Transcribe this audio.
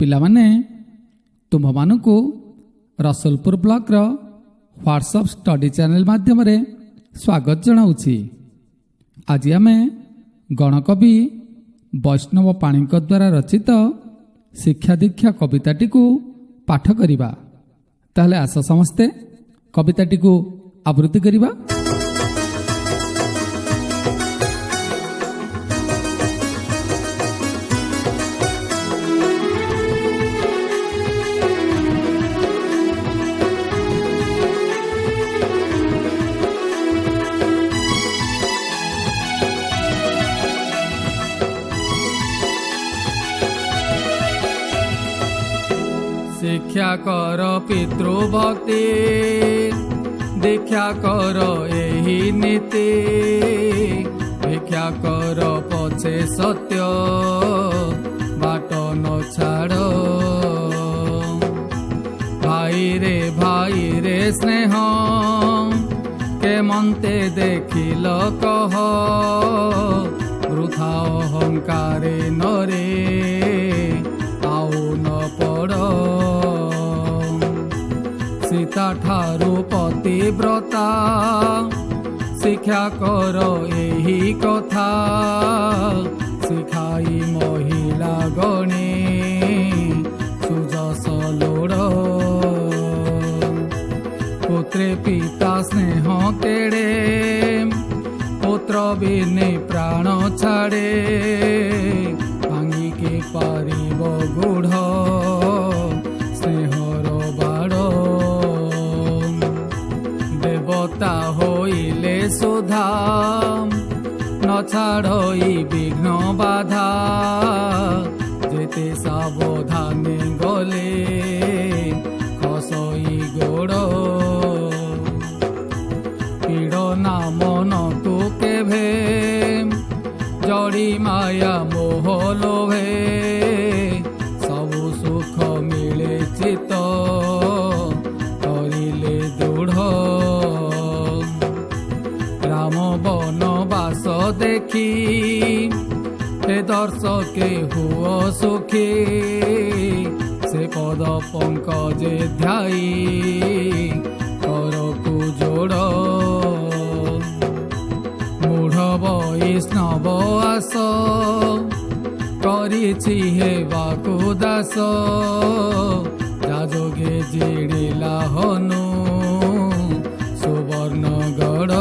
ପିଲାମାନେ ତୁମମାନଙ୍କୁ ରସୁଲପୁର ବ୍ଲକର ହ୍ୱାଟ୍ସଆପ୍ ଷ୍ଟଡି ଚ୍ୟାନେଲ ମାଧ୍ୟମରେ ସ୍ୱାଗତ ଜଣାଉଛି। ଆଜି ଆମେ ଗଣକବି ବୈଷ୍ଣବ ପାଣିଙ୍କ ଦ୍ୱାରା ରଚିତ ଶିକ୍ଷା ଦୀକ୍ଷା କବିତାଟିକୁ ପାଠ କରିବା। ତାହେଲେ ଆସ ସମସ୍ତେ କବିତାଟିକୁ ଆବୃତ୍ତି କରିବା। शिक्षा कर पितृभक्ति दीक्षा कर एही नीति भिक्षा कर पछे सत्य बाट न छाड़ भाई रे स्नेह के मनते देखिल कह वृथा अहंकारे नरे आउ न पड़ सीता ठारू पतिव्रता शिक्षा कर एही कथा शिखाई महिला गणे सुजस लोड़ पुत्रे पिता स्नेह केड़े पुत्र बिने प्राण छाड़े भांगी के पारिब गुढ़ स्नेहर बाड़ देवता होइले सुधा न छाड़ई विघ्न बाधा जेते सावधाने गले खसई गोड़ पीड़ना मन तू केभे जड़ी माया मोह लोभे सबु सुख मिले चित करिले दृढ़ राम बनवास देखी हे दर्शके हुओ सुखी से पद पंकजे ध्याई करकु जोड़ मूढ़ वैष्णव आस करिछि हेबाकु दास जाजोगे जिड़िला हनु सुवर्ण गड़।